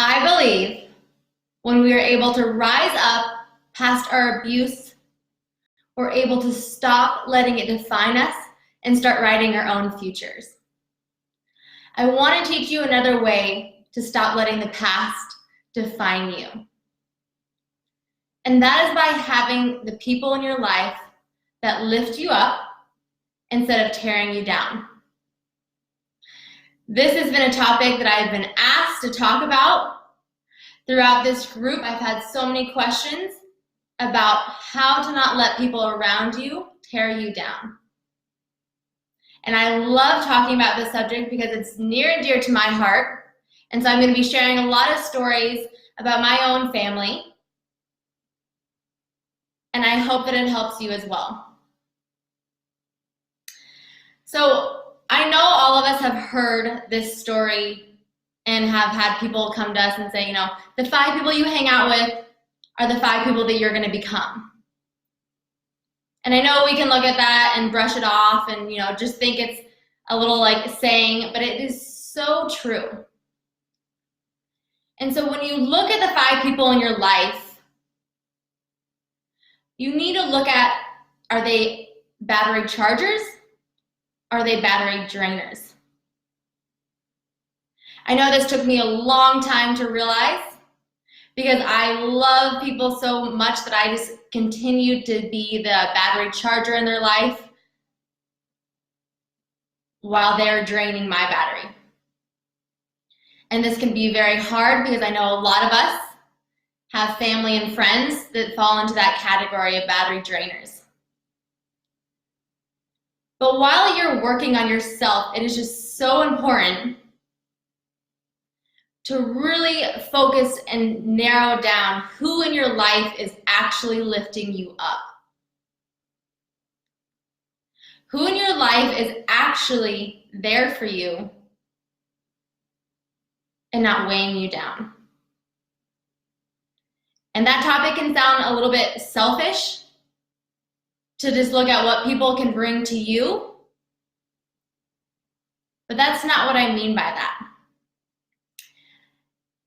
I believe when we are able to rise up past our abuse, we're able to stop letting it define us and start writing our own futures. I want to teach you another way to stop letting the past define you. And that is by having the people in your life that lift you up instead of tearing you down. This has been a topic that I've been asked to talk about. Throughout this group, I've had so many questions about how to not let people around you tear you down. And I love talking about this subject because it's near and dear to my heart. And so I'm going to be sharing a lot of stories about my own family. And I hope that it helps you as well. So I know all of us have heard this story and have had people come to us and say, the 5 people you hang out with are the 5 people that you're going to become. And I know we can look at that and brush it off and, just think it's a little like saying, but it is so true. And so when you look at the 5 people in your life, you need to look at, are they battery chargers? Are they battery drainers? I know this took me a long time to realize because I love people so much that I just continued to be the battery charger in their life while they're draining my battery. And this can be very hard because I know a lot of us have family and friends that fall into that category of battery drainers. But while you're working on yourself, it is just so important to really focus and narrow down who in your life is actually lifting you up. Who in your life is actually there for you and not weighing you down. And that topic can sound a little bit selfish to just look at what people can bring to you, but that's not what I mean by that.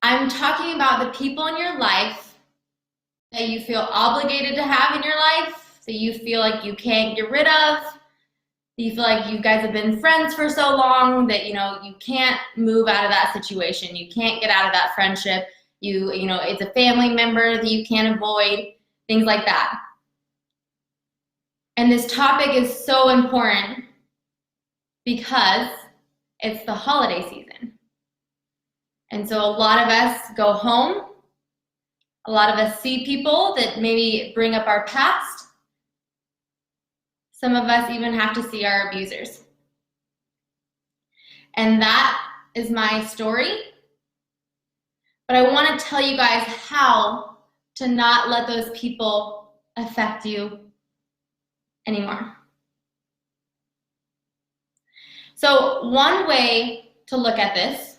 I'm talking about the people in your life that you feel obligated to have in your life, that you feel like you can't get rid of, that you feel like you guys have been friends for so long that you can't move out of that situation, you can't get out of that friendship. It's a family member that you can't avoid, things like that. And this topic is so important because it's the holiday season. And so a lot of us go home. A lot of us see people that maybe bring up our past. Some of us even have to see our abusers. And that is my story. But I want to tell you guys how to not let those people affect you anymore. So one way to look at this,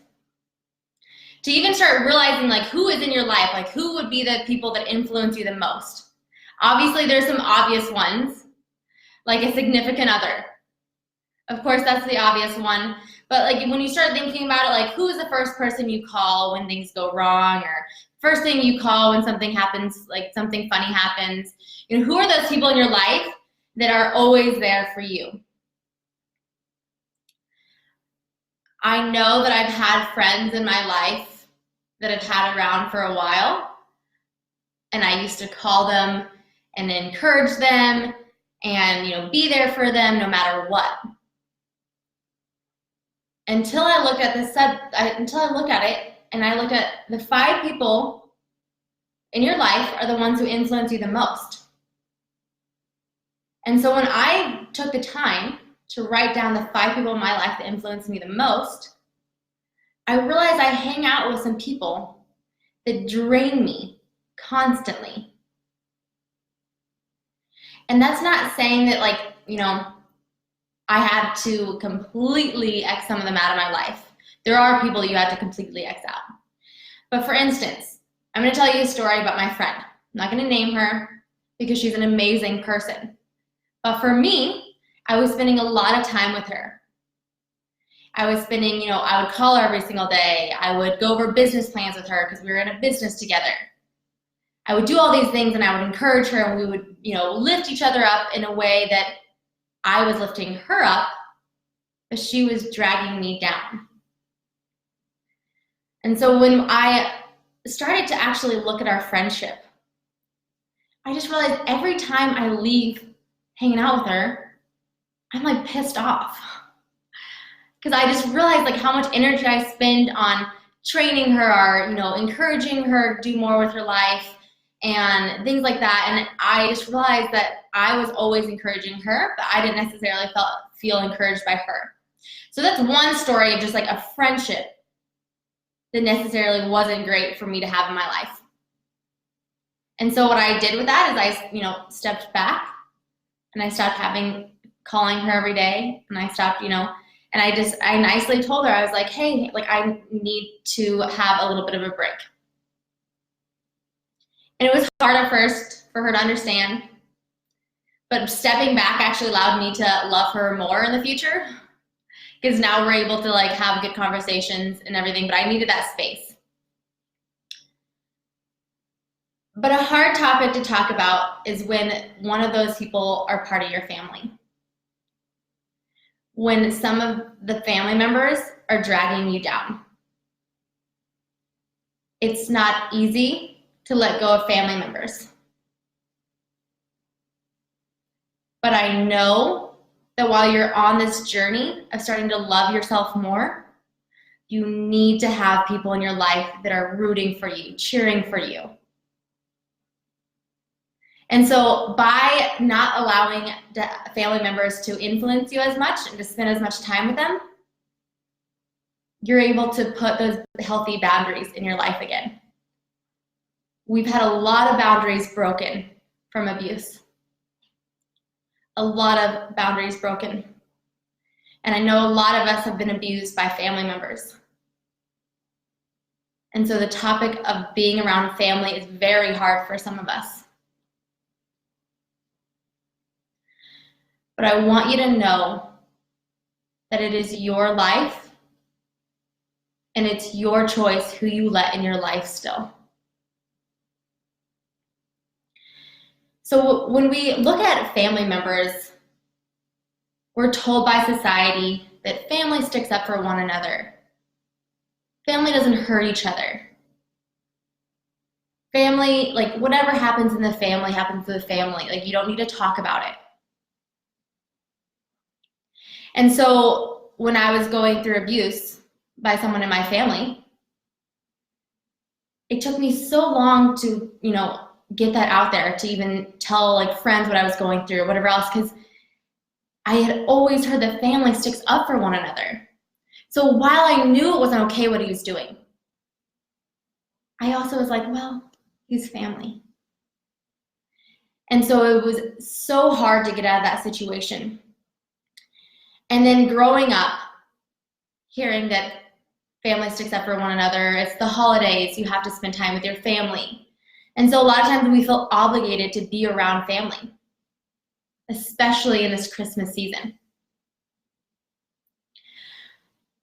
to even start realizing who is in your life, who would be the people that influence you the most. Obviously, there's some obvious ones, like a significant other. Of course, that's the obvious one. But when you start thinking about it, who is the first person you call when things go wrong, or first thing you call when something happens, something funny happens? Who are those people in your life that are always there for you? I know that I've had friends in my life that I've had around for a while, and I used to call them and encourage them and be there for them no matter what. Until I looked at it and I looked at the 5 people in your life are the ones who influence you the most. And so when I took the time to write down the 5 people in my life that influence me the most, I realized I hang out with some people that drain me constantly. And that's not saying that I had to completely X some of them out of my life. There are people you have to completely X out. But for instance, I'm going to tell you a story about my friend. I'm not going to name her because she's an amazing person. But for me, I was spending a lot of time with her. I was spending, I would call her every single day. I would go over business plans with her because we were in a business together. I would do all these things and I would encourage her, and we would, lift each other up in a way that I was lifting her up, but she was dragging me down. And so when I started to actually look at our friendship, I just realized every time I leave hanging out with her, I'm like pissed off. Because I just realized like how much energy I spend on training her or, encouraging her to do more with her life and things like that. And I just realized that I was always encouraging her, but I didn't necessarily feel encouraged by her. So that's one story of just like a friendship that necessarily wasn't great for me to have in my life. And so what I did with that is I, stepped back and I stopped calling her every day, and I stopped, and I nicely told her, I was like, hey, like I need to have a little bit of a break. And it was hard at first for her to understand, but stepping back actually allowed me to love her more in the future, because now we're able to like have good conversations and everything, but I needed that space. But a hard topic to talk about is when one of those people are part of your family. When some of the family members are dragging you down. It's not easy to let go of family members. But I know that while you're on this journey of starting to love yourself more, you need to have people in your life that are rooting for you, cheering for you. And so by not allowing the family members to influence you as much and to spend as much time with them, you're able to put those healthy boundaries in your life again. We've had a lot of boundaries broken from abuse. A lot of boundaries broken. And I know a lot of us have been abused by family members. And so the topic of being around family is very hard for some of us. But I want you to know that it is your life and it's your choice who you let in your life still. So when we look at family members, we're told by society that family sticks up for one another. Family doesn't hurt each other. Family, like whatever happens in the family happens to the family. Like you don't need to talk about it. And so when I was going through abuse by someone in my family, it took me so long to, get that out there, to even tell like friends what I was going through or whatever else, because I had always heard that family sticks up for one another. So while I knew it wasn't okay what he was doing, I also was like, well, he's family. And so it was so hard to get out of that situation. And then growing up, hearing that family sticks up for one another, it's the holidays, you have to spend time with your family. And so a lot of times we feel obligated to be around family, especially in this Christmas season.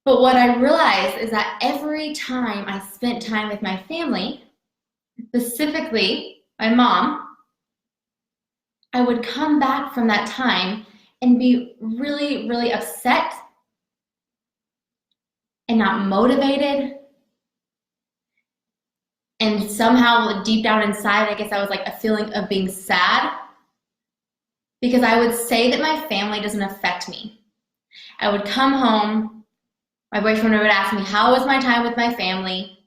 But what I realized is that every time I spent time with my family, specifically my mom, I would come back from that time and be really, really upset and not motivated. And somehow deep down inside, I guess I was like a feeling of being sad, because I would say that my family doesn't affect me. I would come home, my boyfriend would ask me, how was my time with my family?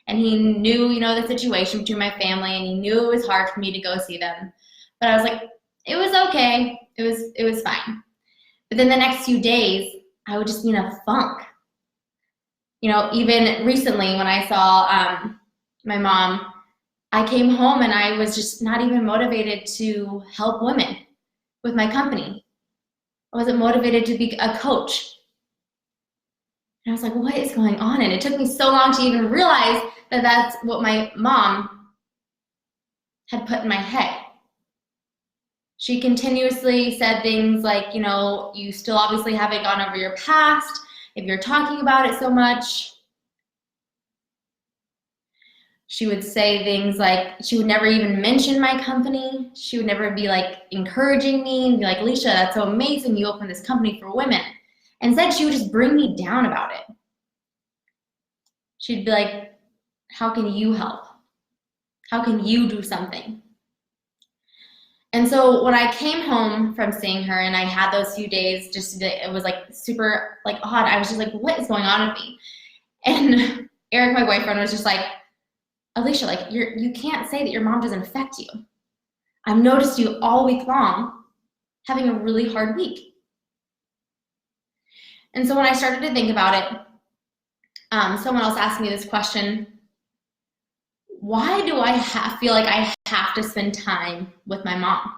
And he knew, the situation between my family, and he knew it was hard for me to go see them. But I was like, it was okay. It was fine. But then the next few days, I would just be in a funk. Even recently when I saw my mom, I came home and I was just not even motivated to help women with my company. I wasn't motivated to be a coach. And I was like, what is going on? And it took me so long to even realize that that's what my mom had put in my head. She continuously said things like, you still obviously haven't gone over your past. if you're talking about it so much. She would say things like, she would never even mention my company. She would never be like encouraging me and be like, Alicia, that's so amazing, you opened this company for women. Instead, she would just bring me down about it. She'd be like, how can you help? How can you do something? And so when I came home from seeing her and I had those few days, it was like super like odd. I was just like, what is going on with me? And Eric, my boyfriend, was just like, Alicia, like you can't say that your mom doesn't affect you. I've noticed you all week long having a really hard week. And so when I started to think about it, someone else asked me this question: why do I feel like I have to spend time with my mom?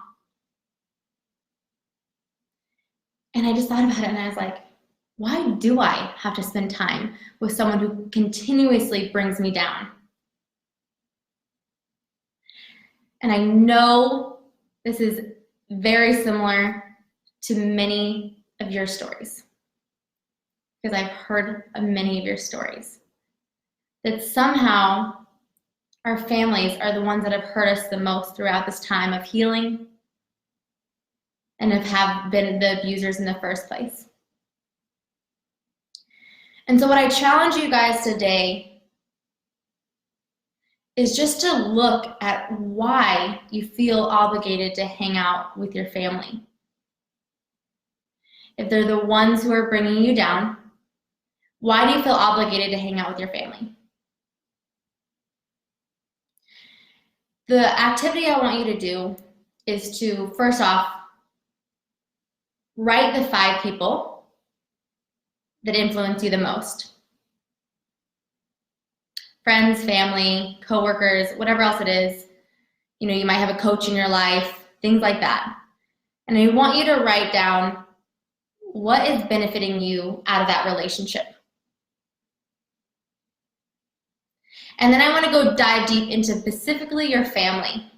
And I just thought about it and I was like, why do I have to spend time with someone who continuously brings me down? And I know this is very similar to many of your stories, because I've heard of many of your stories, that somehow our families are the ones that have hurt us the most throughout this time of healing and have been the abusers in the first place. And so what I challenge you guys today is just to look at why you feel obligated to hang out with your family. If they're the ones who are bringing you down, why do you feel obligated to hang out with your family? The activity I want you to do is to, first off, write the 5 people that influence you the most. Friends, family, coworkers, whatever else it is. You know, you might have a coach in your life, things like that. And I want you to write down what is benefiting you out of that relationship. And then I want to go dive deep into specifically your family.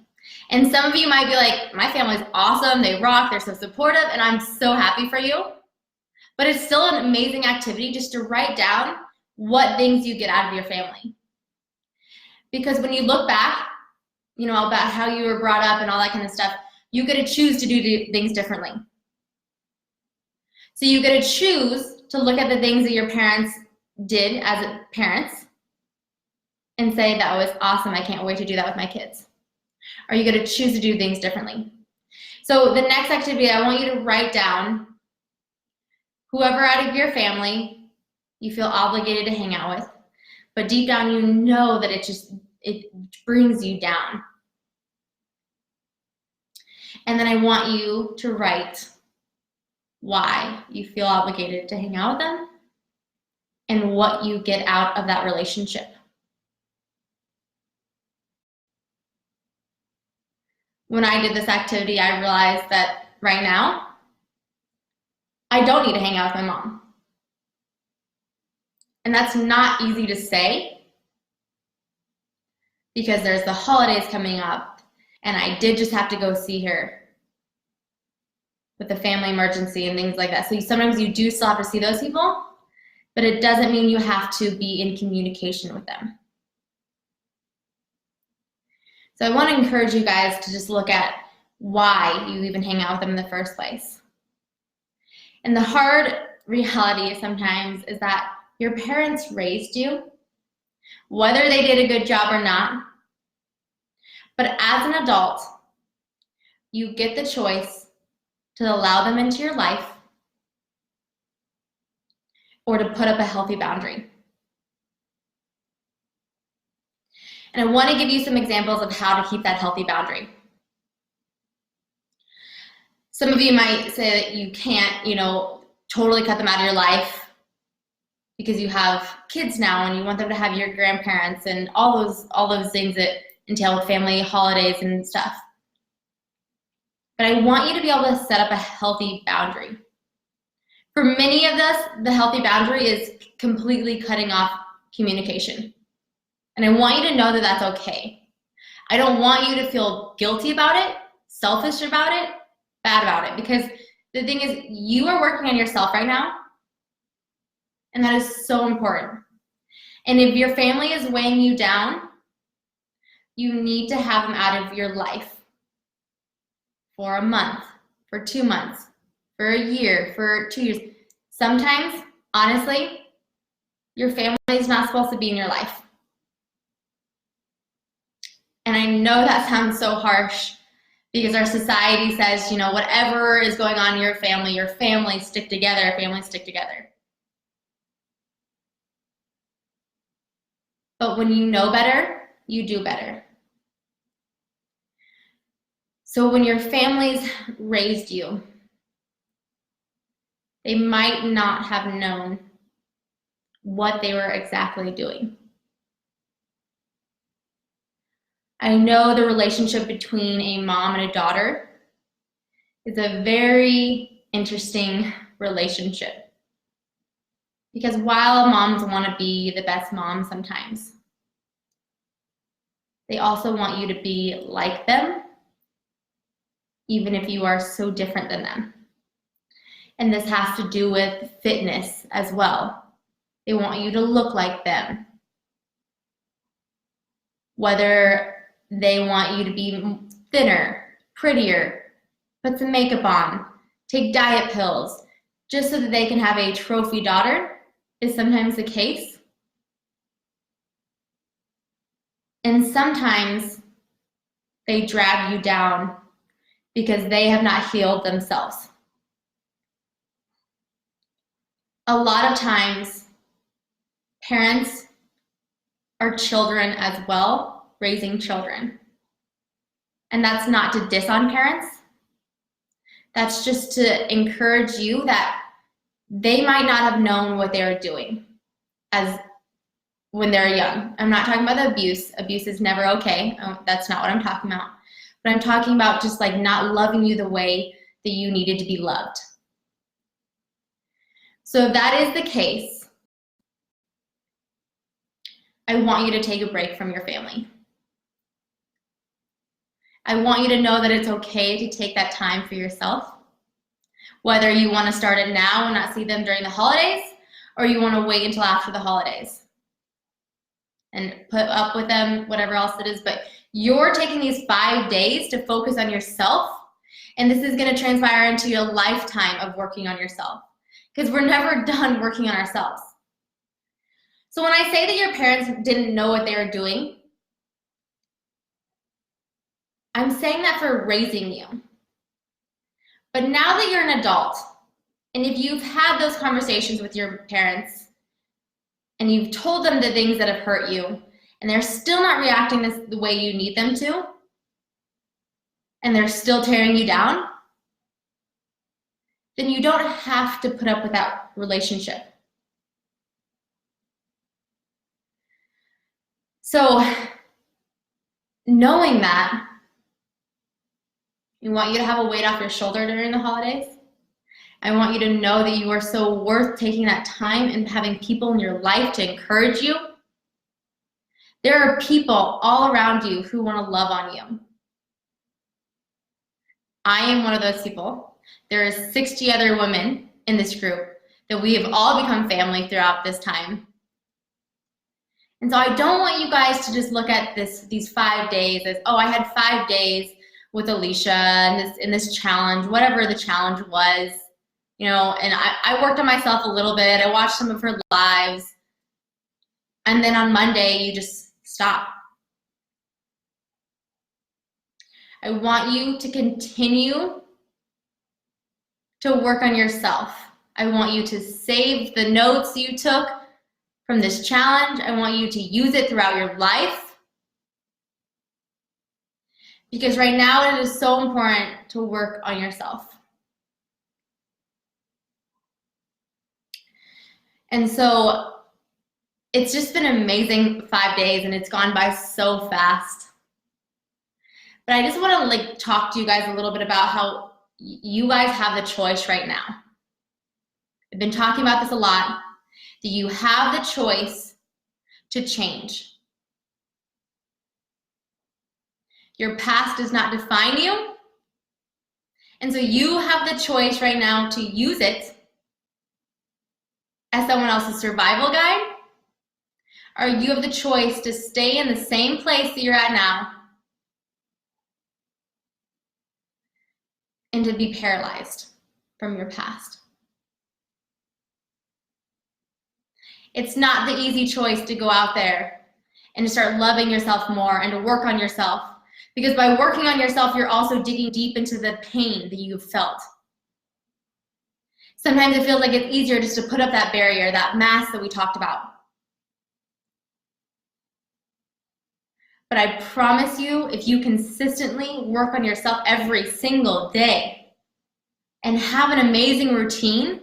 And some of you might be like, my family's awesome, they rock, they're so supportive, and I'm so happy for you. But it's still an amazing activity just to write down what things you get out of your family. Because when you look back, you know, about how you were brought up and all that kind of stuff, you get to choose to do things differently. So you get to choose to look at the things that your parents did as parents and say, that was awesome, I can't wait to do that with my kids. Or you get to choose to do things differently. So the next activity, I want you to write down whoever out of your family you feel obligated to hang out with, but deep down you know that it brings you down. And then I want you to write why you feel obligated to hang out with them and what you get out of that relationship. When I did this activity, I realized that right now, I don't need to hang out with my mom. And that's not easy to say because there's the holidays coming up and I did just have to go see her with the family emergency and things like that. So sometimes you do still have to see those people, but it doesn't mean you have to be in communication with them. So I want to encourage you guys to just look at why you even hang out with them in the first place. And the hard reality sometimes is that your parents raised you, whether they did a good job or not. But as an adult, you get the choice to allow them into your life or to put up a healthy boundary. And I want to give you some examples of how to keep that healthy boundary. Some of you might say that you can't, totally cut them out of your life because you have kids now and you want them to have your grandparents and all those things that entail with family holidays and stuff. But I want you to be able to set up a healthy boundary. For many of us, the healthy boundary is completely cutting off communication. And I want you to know that that's okay. I don't want you to feel guilty about it, selfish about it, bad about it, because the thing is, you are working on yourself right now, And that is so important. And if your family is weighing you down, you need to have them out of your life for a month, for 2 months, for a year, for 2 years. Sometimes, honestly, your family is not supposed to be in your life. And I know that sounds so harsh because our society says, you know, whatever is going on in your family, stick together, families stick together. But when you know better, you do better. So when your families raised you, they might not have known what they were exactly doing. I know the relationship between a mom and a daughter is a very interesting relationship. Because while moms want to be the best mom sometimes, they also want you to be like them, even if you are so different than them. And this has to do with fitness as well. They want you to look like them. Whether they want you to be thinner, prettier, put some makeup on, take diet pills, just so that they can have a trophy daughter is sometimes the case. And sometimes they drag you down because they have not healed themselves. A lot of times, parents are children as well, raising children. And that's not to diss on parents. That's just to encourage you that they might not have known what they were doing as when they're young. I'm not talking about the abuse. Abuse is never okay. That's not what I'm talking about. But I'm talking about just like not loving you the way that you needed to be loved. So if that is the case, I want you to take a break from your family. I want you to know that it's okay to take that time for yourself. Whether you want to start it now and not see them during the holidays, or you want to wait until after the holidays and put up with them, whatever else it is. But you're taking these 5 days to focus on yourself, and this is going to transpire into a lifetime of working on yourself, because we're never done working on ourselves. So when I say that your parents didn't know what they were doing, I'm saying that for raising you. But now that you're an adult, and if you've had those conversations with your parents, and you've told them the things that have hurt you, and they're still not reacting the way you need them to, and they're still tearing you down, then you don't have to put up with that relationship. So, knowing that, I want you to have a weight off your shoulder during the holidays. I want you to know that you are so worth taking that time and having people in your life to encourage you. There are people all around you who want to love on you. I am one of those people. There are 60 other women in this group that we have all become family throughout this time. And so I don't want you guys to just look at these 5 days as, oh, I had 5 days with Alicia in this challenge, whatever the challenge was, you know, and I worked on myself a little bit. I watched some of her lives. And then on Monday, you just stop. I want you to continue to work on yourself. I want you to save the notes you took from this challenge. I want you to use it throughout your life. Because right now it is so important to work on yourself. And so it's just been an amazing 5 days, and it's gone by so fast. But I just want to talk to you guys a little bit about how you guys have the choice right now. I've been talking about this a lot, that you have the choice to change. Your past does not define you. And so you have the choice right now to use it as someone else's survival guide, or you have the choice to stay in the same place that you're at now and to be paralyzed from your past. It's not the easy choice to go out there and to start loving yourself more and to work on yourself, because by working on yourself, you're also digging deep into the pain that you've felt. Sometimes it feels like it's easier just to put up that barrier, that mask that we talked about. But I promise you, if you consistently work on yourself every single day and have an amazing routine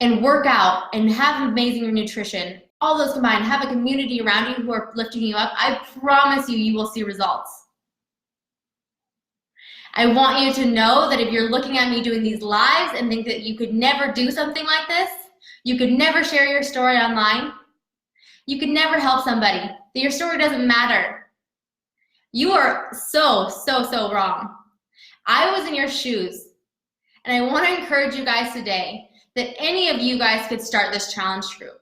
and work out and have amazing nutrition, all those combined, have a community around you who are lifting you up, I promise you, you will see results. I want you to know that if you're looking at me doing these lives and think that you could never do something like this, you could never share your story online, you could never help somebody, that your story doesn't matter. You are so wrong. I was in your shoes, and I want to encourage you guys today that any of you guys could start this challenge group.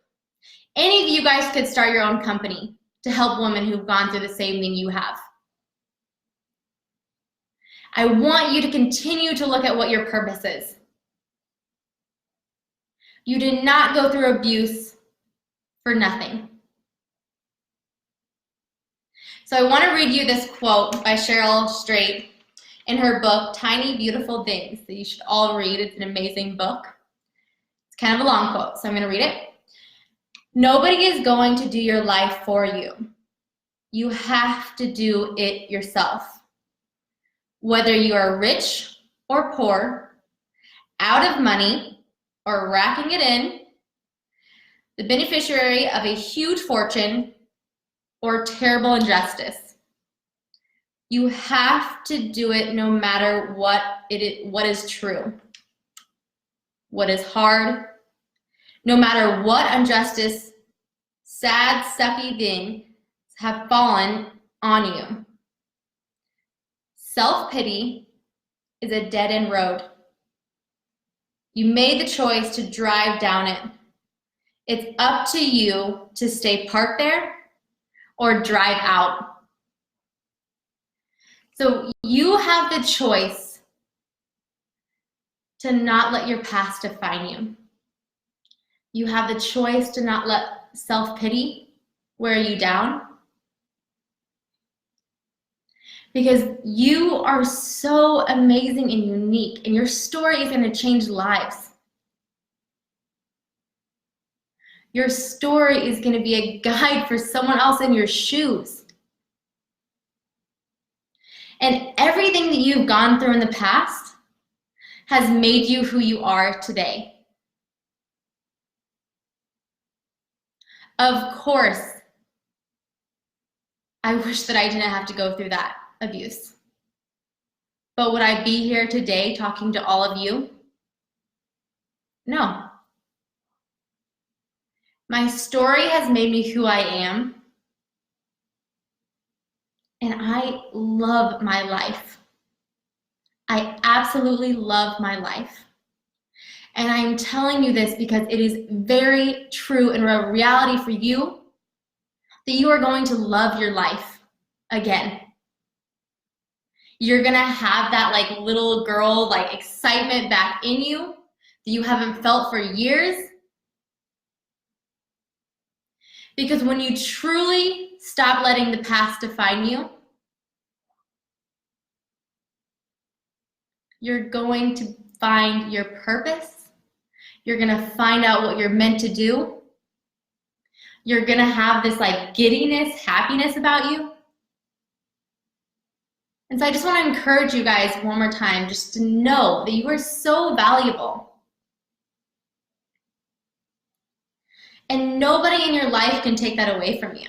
Any of you guys could start your own company to help women who've gone through the same thing you have. I want you to continue to look at what your purpose is. You did not go through abuse for nothing. So I want to read you this quote by Cheryl Straight in her book, Tiny Beautiful Things, that you should all read. It's an amazing book. It's kind of a long quote, so I'm going to read it. Nobody is going to do your life for you. You have to do it yourself. Whether you are rich or poor, out of money or racking it in, the beneficiary of a huge fortune or terrible injustice, you have to do it no matter what is true, what is hard, no matter what injustice, sad, sucky things have fallen on you. Self-pity is a dead-end road. You made the choice to drive down it. It's up to you to stay parked there or drive out. So you have the choice to not let your past define you. You have the choice to not let self-pity wear you down. Because you are so amazing and unique, and your story is going to change lives. Your story is going to be a guide for someone else in your shoes. And everything that you've gone through in the past has made you who you are today. Of course, I wish that I didn't have to go through that abuse. But would I be here today talking to all of you? No. My story has made me who I am, and I love my life. I absolutely love my life. And I'm telling you this because it is very true and a reality for you that you are going to love your life again. You're gonna have that like little girl like excitement back in you that you haven't felt for years. Because when you truly stop letting the past define you, you're going to find your purpose. You're gonna find out what you're meant to do. You're gonna have this like giddiness, happiness about you. And so I just want to encourage you guys one more time just to know that you are so valuable. And nobody in your life can take that away from you.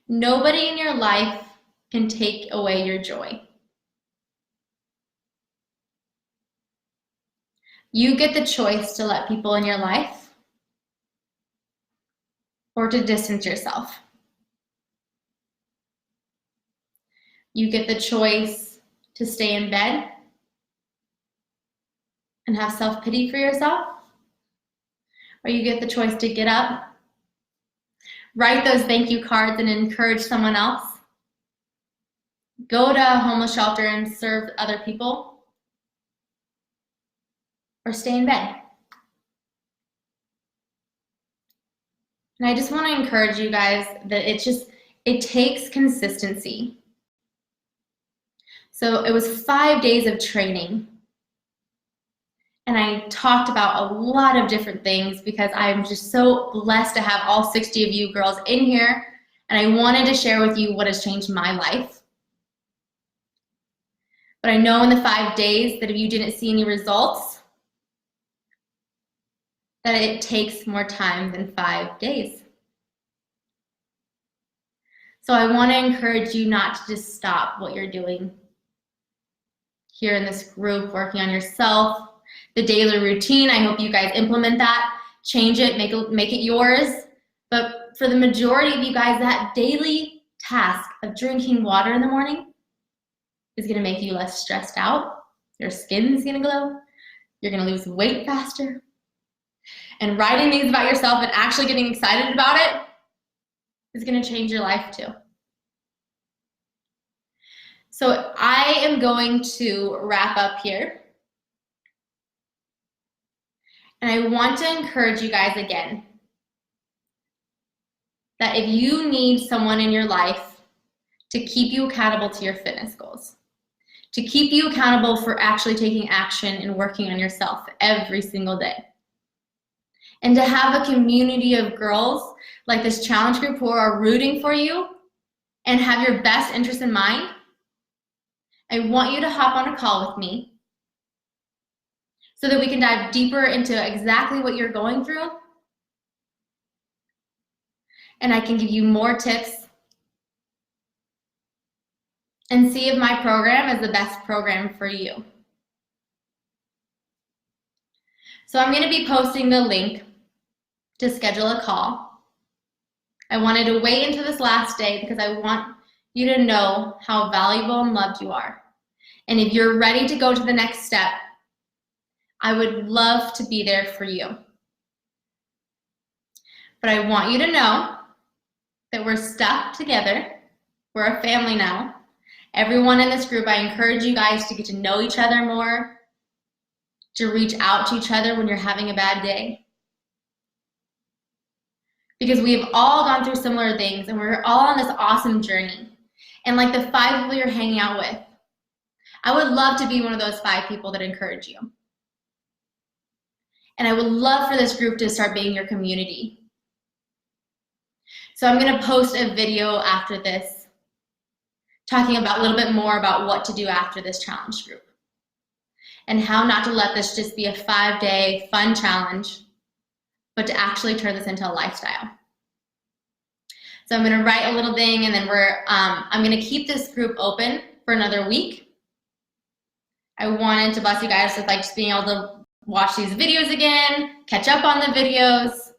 Nobody in your life can take away your joy. You get the choice to let people in your life or to distance yourself. You get the choice to stay in bed and have self-pity for yourself, or you get the choice to get up, write those thank you cards and encourage someone else, go to a homeless shelter and serve other people, or stay in bed. And I just want to encourage you guys that it takes consistency. So it was 5 days of training. And I talked about a lot of different things because I'm just so blessed to have all 60 of you girls in here. And I wanted to share with you what has changed my life. But I know in the 5 days that if you didn't see any results, that it takes more time than 5 days. So I want to encourage you not to just stop what you're doing here in this group, working on yourself. The daily routine, I hope you guys implement that, change it, make it yours. But for the majority of you guys, that daily task of drinking water in the morning is going to make you less stressed out. Your skin's going to glow. You're going to lose weight faster. And writing things about yourself and actually getting excited about it is going to change your life too. So I am going to wrap up here. And I want to encourage you guys again that if you need someone in your life to keep you accountable to your fitness goals, to keep you accountable for actually taking action and working on yourself every single day, and to have a community of girls like this challenge group who are rooting for you and have your best interest in mind, I want you to hop on a call with me so that we can dive deeper into exactly what you're going through. And I can give you more tips and see if my program is the best program for you. So I'm going to be posting the link to schedule a call. I wanted to wait until this last day because I want you to know how valuable and loved you are. And if you're ready to go to the next step, I would love to be there for you. But I want you to know that we're stuck together. We're a family now. Everyone in this group, I encourage you guys to get to know each other more, to reach out to each other when you're having a bad day. Because we've all gone through similar things and we're all on this awesome journey. And like the 5 people you're hanging out with, I would love to be one of those 5 people that encourage you. And I would love for this group to start being your community. So I'm going to post a video after this talking about a little bit more about what to do after this challenge group and how not to let this just be a 5-day fun challenge, but to actually turn this into a lifestyle. So I'm going to write a little thing, and then I'm going to keep this group open for another week. I wanted to bless you guys with just being able to watch these videos again, catch up on the videos,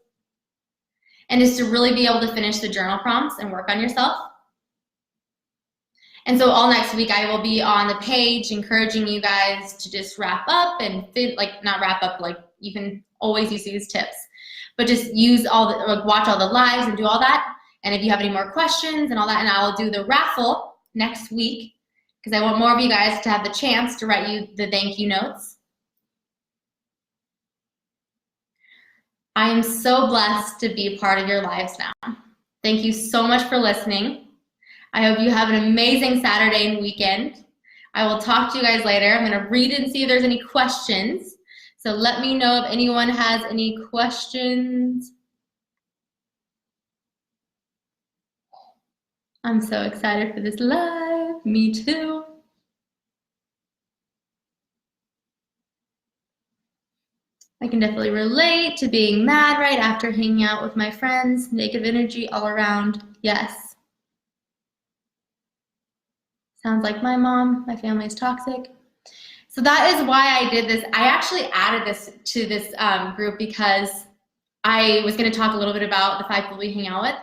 and just to really be able to finish the journal prompts and work on yourself. And so all next week I will be on the page encouraging you guys to just wrap up and not wrap up, you can always use these tips, but just use watch all the lives and do all that. And if you have any more questions and all that, and I'll do the raffle next week because I want more of you guys to have the chance to write you the thank you notes. I am so blessed to be a part of your lives now. Thank you so much for listening. I hope you have an amazing Saturday and weekend. I will talk to you guys later. I'm going to read and see if there's any questions. So let me know if anyone has any questions. I'm so excited for this live. Me too. I can definitely relate to being mad right after hanging out with my friends. Negative energy all around. Yes. Sounds like my mom. My family is toxic. So that is why I did this. I actually added this to this group because I was going to talk a little bit about the 5 people we hang out with,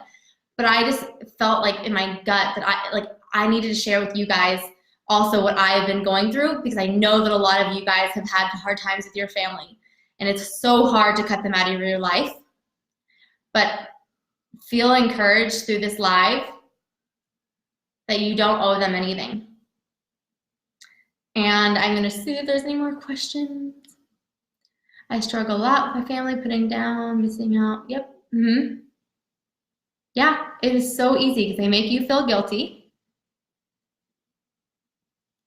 but I just felt like in my gut that I needed to share with you guys also what I have been going through, because I know that a lot of you guys have had hard times with your family, and it's so hard to cut them out of your life. But feel encouraged through this live that you don't owe them anything. And I'm gonna see if there's any more questions. I struggle a lot with my family, putting down, missing out. Yep. Yeah, it is so easy because they make you feel guilty.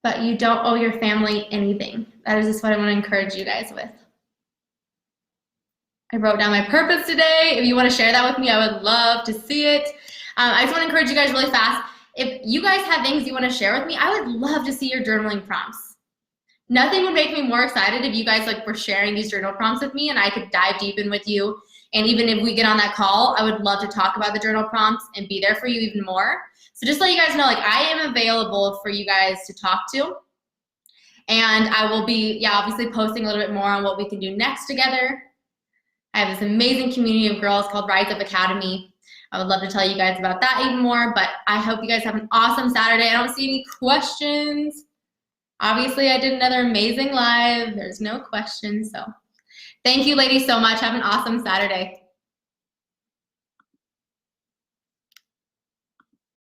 But you don't owe your family anything. That is just what I want to encourage you guys with. I wrote down my purpose today. If you want to share that with me, I would love to see it. I just want to encourage you guys really fast. If you guys have things you want to share with me, I would love to see your journaling prompts. Nothing would make me more excited if you guys were sharing these journal prompts with me and I could dive deep in with you. And even if we get on that call, I would love to talk about the journal prompts and be there for you even more. So just let you guys know, I am available for you guys to talk to. And I will be, obviously posting a little bit more on what we can do next together. I have this amazing community of girls called Rise Up Academy. I would love to tell you guys about that even more, but I hope you guys have an awesome Saturday. I don't see any questions. Obviously, I did another amazing live. There's no questions, so thank you, ladies, so much. Have an awesome Saturday.